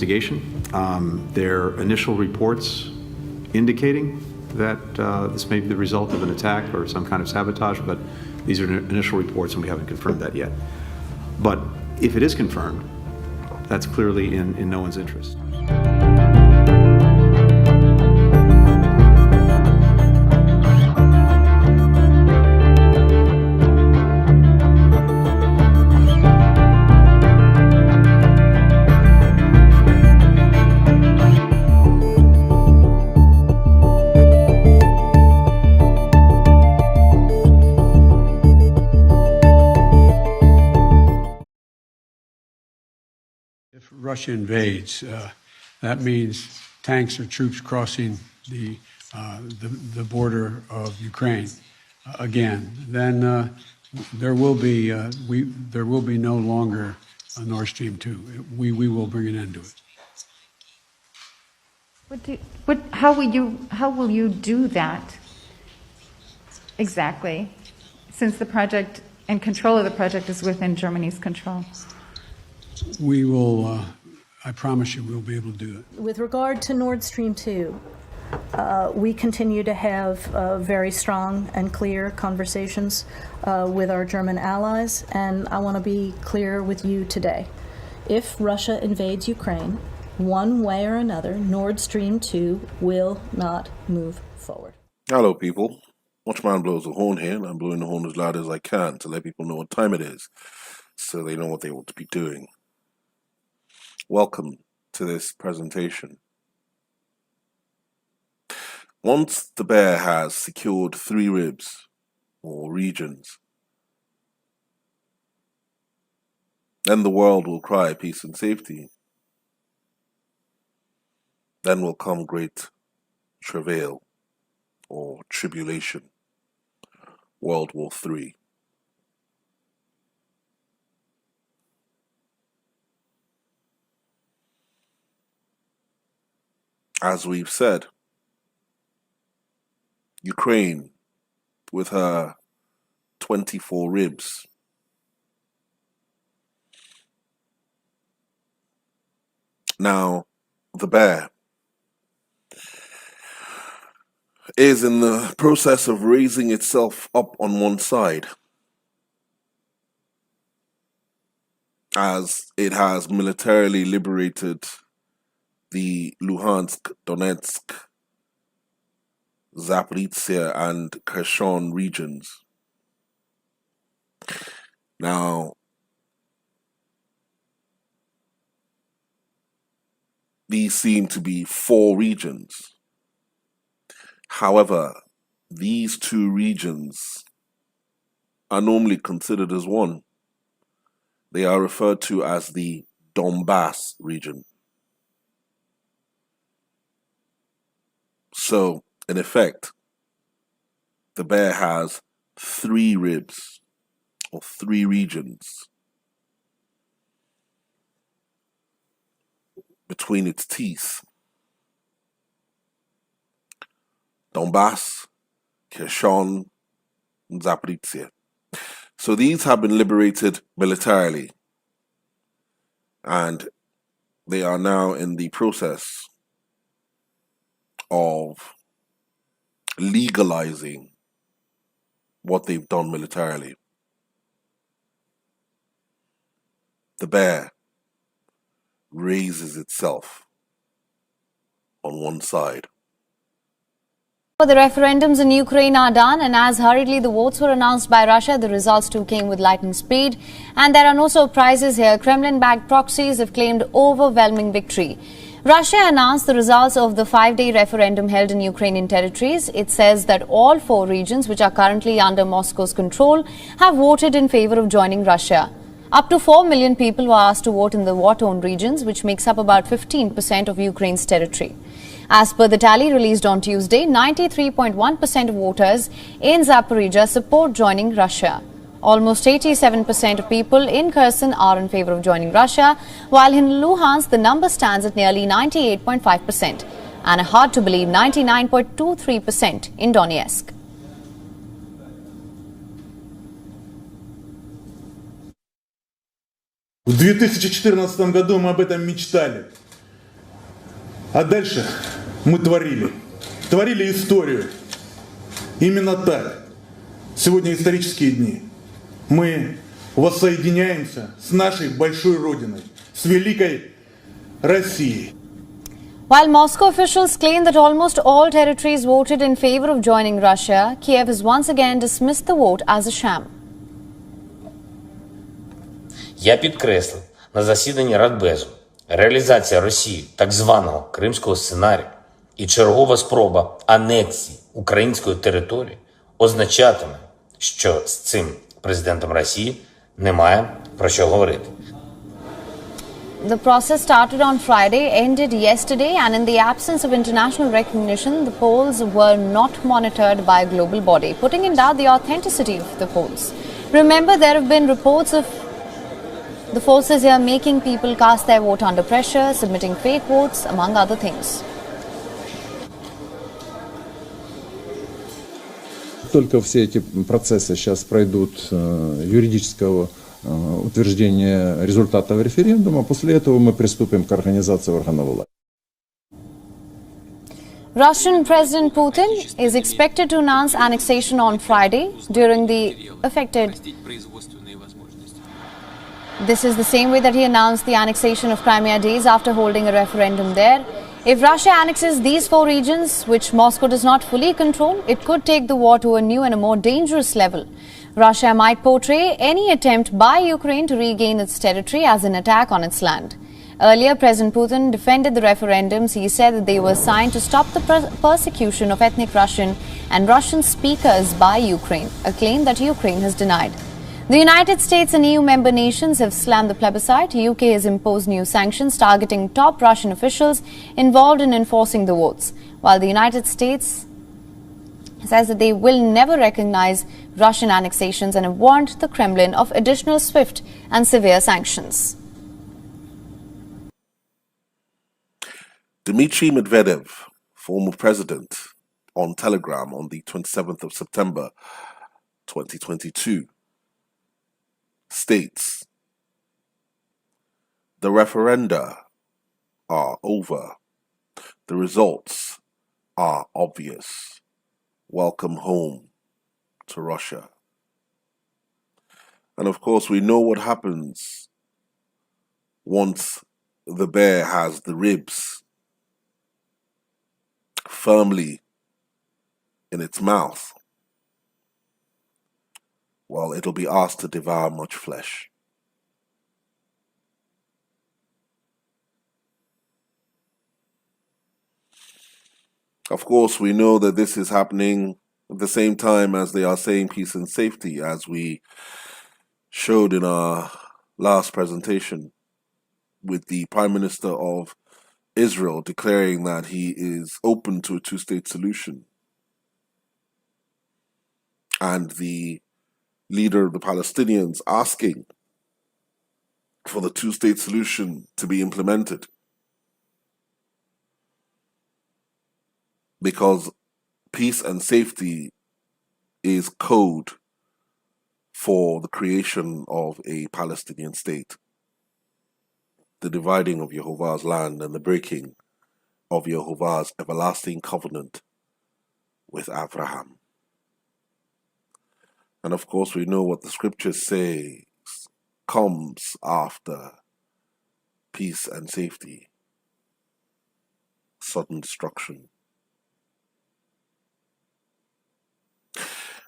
investigation. There are initial reports indicating that this may be the result of an attack or some kind of sabotage, but these are initial reports and we haven't confirmed that yet. But if it is confirmed, that's clearly in no one's interest. If Russia invades, that means tanks or troops crossing the border of Ukraine again. Then there will be no longer a Nord Stream 2. We will bring an end to it. How will you do that exactly, since the project and control of the project is within Germany's control? We will, I promise you, we'll be able to do it. With regard to Nord Stream 2, we continue to have very strong and clear conversations with our German allies, and I want to be clear with you today. If Russia invades Ukraine, one way or another, Nord Stream 2 will not move forward. Hello, people. Watchman blows the horn here, and I'm blowing the horn as loud as I can to let people know what time it is, so they know what they ought to be doing. Welcome to this presentation. Once the bear has secured 3 ribs, or regions, then the world will cry peace and safety. Then will come great travail, or tribulation, World War III. As we've said, Ukraine, with her 24 ribs, now the bear is in the process of raising itself up on one side, as it has militarily liberated the Luhansk, Donetsk, Zaporizhzhia, and Kherson regions. Now, these seem to be 4 regions. However, these 2 regions are normally considered as one. They are referred to as the Donbass region. So, in effect, the bear has 3 ribs, or 3 regions, between its teeth. Donbass, Kherson, and Zaporizhzhia. So these have been liberated militarily, and they are now in the process of legalizing what they've done militarily. The bear raises itself on one side. The referendums in Ukraine are done, and as hurriedly the votes were announced by Russia, the results too came with lightning speed. And there are no surprises here. Kremlin-backed proxies have claimed overwhelming victory. Russia announced the results of the 5-day referendum held in Ukrainian territories. It says that all 4 regions, which are currently under Moscow's control, have voted in favor of joining Russia. Up to 4 million people were asked to vote in the war-torn regions, which makes up about 15% of Ukraine's territory. As per the tally released on Tuesday, 93.1% of voters in Zaporizhzhia support joining Russia. Almost 87% of people in Kherson are in favor of joining Russia, while in Luhansk the number stands at nearly 98.5% and a hard to believe 99.23% in Donetsk. В 2014 году мы об этом мечтали. А дальше мы творили историю. Именно так. Сегодня исторические дни. Мы воссоединяемся с нашей большой Родиной, с великой Россией. While Moscow officials claim that almost all territories voted in favor of joining Russia, Kiev has once again dismissed the vote as a sham. Я підкреслив на засіданні Радбезу, реалізація Росії так званого кримського сценарію і чергова спроба анексії української території означатиме, що з цим президентом Росії немає про що говорити. The process started on Friday, ended yesterday, and in the absence of international recognition, the polls were not monitored by a global body, putting in doubt the authenticity of the polls. Remember, there have been reports of the forces here making people cast their vote under pressure, submitting fake votes, among other things. Только все эти процессы сейчас пройдут юридического утверждения результатов референдума, после этого мы приступим к организации органов власти. Russian President Putin is expected to announce annexation on Friday during the affected. This is the same way that he announced the annexation of Crimea days after holding a referendum there. If Russia annexes these 4 regions, which Moscow does not fully control, it could take the war to a new and a more dangerous level. Russia might portray any attempt by Ukraine to regain its territory as an attack on its land. Earlier, President Putin defended the referendums. He said that they were signed to stop the persecution of ethnic Russian and Russian speakers by Ukraine, a claim that Ukraine has denied. The United States and EU member nations have slammed the plebiscite. UK has imposed new sanctions targeting top Russian officials involved in enforcing the votes, while the United States says that they will never recognize Russian annexations and have warned the Kremlin of additional swift and severe sanctions. Dmitry Medvedev, former president, on Telegram on the 27th of September 2022, states, "The referenda are over. The results are obvious. Welcome home to Russia." And of course, we know what happens once the bear has the ribs firmly in its mouth. Well, it'll be asked to devour much flesh. Of course, we know that this is happening at the same time as they are saying peace and safety, as we showed in our last presentation, with the Prime Minister of Israel declaring that he is open to a two-state solution, and the leader of the Palestinians asking for the two-state solution to be implemented, because peace and safety is code for the creation of a Palestinian state, the dividing of Yehovah's land and the breaking of Yehovah's everlasting covenant with Abraham. And of course, we know what the scriptures say comes after peace and safety: sudden destruction.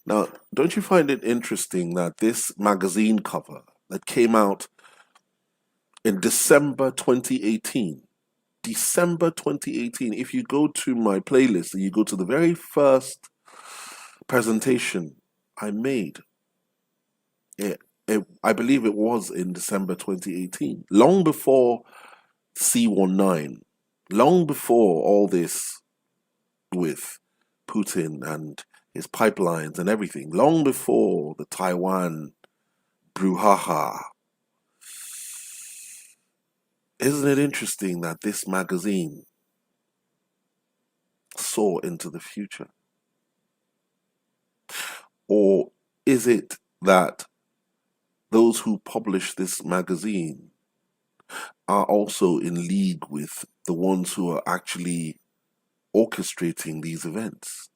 Now, don't you find it interesting that this magazine cover that came out in December 2018, if you go to my playlist and you go to the very first presentation I made, I believe it was in December 2018, long before C-19, long before all this with Putin and his pipelines and everything, long before the Taiwan brouhaha. Isn't it interesting that this magazine saw into the future? Or is it that those who publish this magazine are also in league with the ones who are actually orchestrating these events.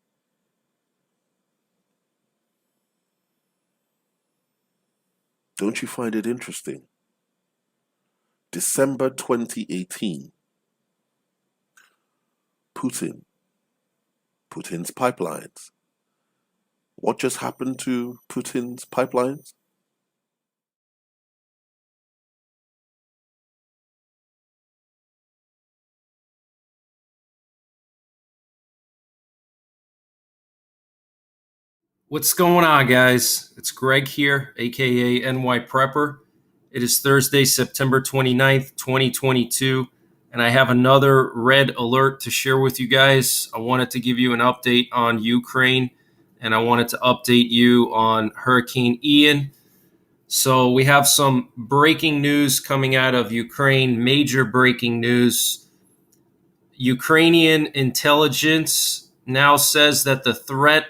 Don't you find it interesting? December 2018, Putin's pipelines. What just happened to Putin's pipelines? What's going on, guys? It's Greg here, aka NY Prepper. It is Thursday, September 29th, 2022, and I have another red alert to share with you guys. I wanted to give you an update on Ukraine, and I wanted to update you on Hurricane Ian. So we have some breaking news coming out of Ukraine, major breaking news. Ukrainian intelligence now says that the threat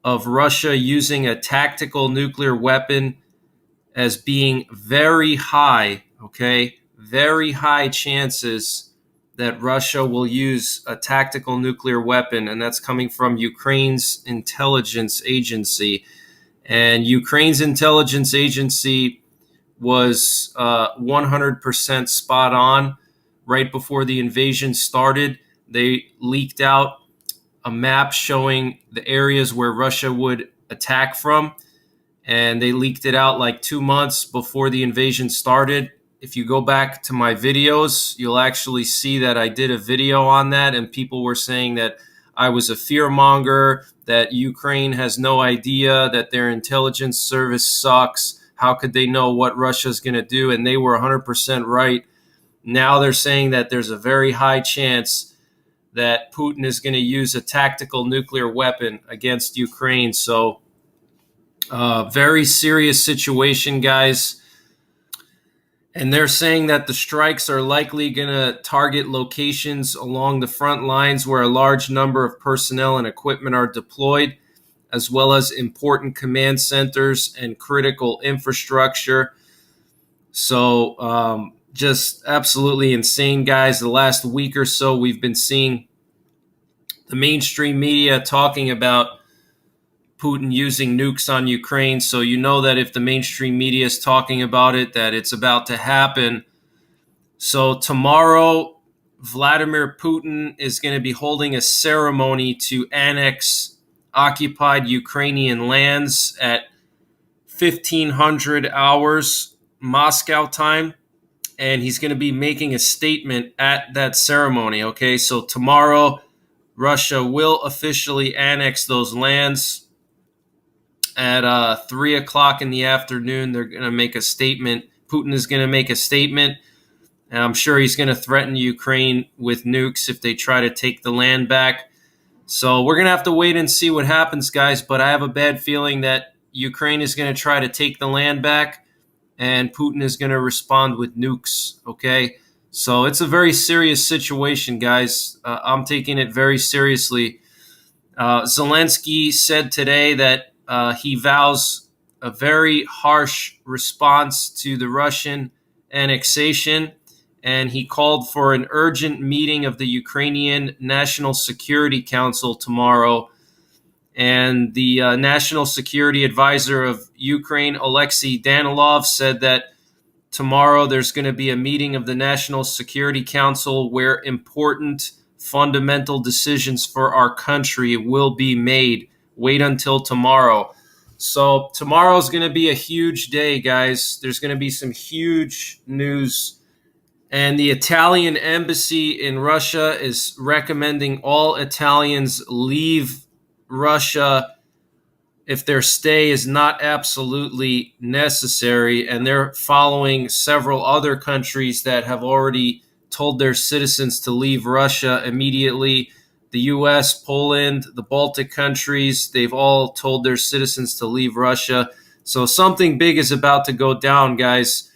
of Russia using a tactical nuclear weapon as being very high, okay? Very high chances that Russia will use a tactical nuclear weapon, and that's coming from Ukraine's intelligence agency. And Ukraine's intelligence agency was 100% spot on. Right before the invasion started, they leaked out a map showing the areas where Russia would attack from. And they leaked it out like 2 months before the invasion started. If you go back to my videos, you'll actually see that I did a video on that, and people were saying that I was a fearmonger, that Ukraine has no idea, that their intelligence service sucks. How could they know what Russia's going to do? And they were 100% right. Now they're saying that there's a very high chance that Putin is going to use a tactical nuclear weapon against Ukraine. So, very serious situation, guys. And they're saying that the strikes are likely going to target locations along the front lines where a large number of personnel and equipment are deployed, as well as important command centers and critical infrastructure. So, just absolutely insane, guys. The last week or so, we've been seeing the mainstream media talking about Putin using nukes on Ukraine. So you know that if the mainstream media is talking about it, that it's about to happen. So tomorrow, Vladimir Putin is going to be holding a ceremony to annex occupied Ukrainian lands at 1500 hours Moscow time. And he's going to be making a statement at that ceremony, okay? So tomorrow, Russia will officially annex those lands. At 3 o'clock in the afternoon, they're going to make a statement. Putin is going to make a statement. And I'm sure he's going to threaten Ukraine with nukes if they try to take the land back. So we're going to have to wait and see what happens, guys. But I have a bad feeling that Ukraine is going to try to take the land back, and Putin is going to respond with nukes, okay? So it's a very serious situation, guys. I'm taking it very seriously. Zelensky said today that he vows a very harsh response to the Russian annexation, and he called for an urgent meeting of the Ukrainian National Security Council tomorrow. And the National Security Advisor of Ukraine, Alexei Danilov, said that tomorrow there's going to be a meeting of the National Security Council where important fundamental decisions for our country will be made. Wait until tomorrow. So tomorrow is going to be a huge day, guys. There's going to be some huge news. And the Italian embassy in Russia is recommending all Italians leave Russia if their stay is not absolutely necessary, and they're following several other countries that have already told their citizens to leave Russia immediately. The US, Poland, the Baltic countries, they've all told their citizens to leave Russia. So something big is about to go down, guys.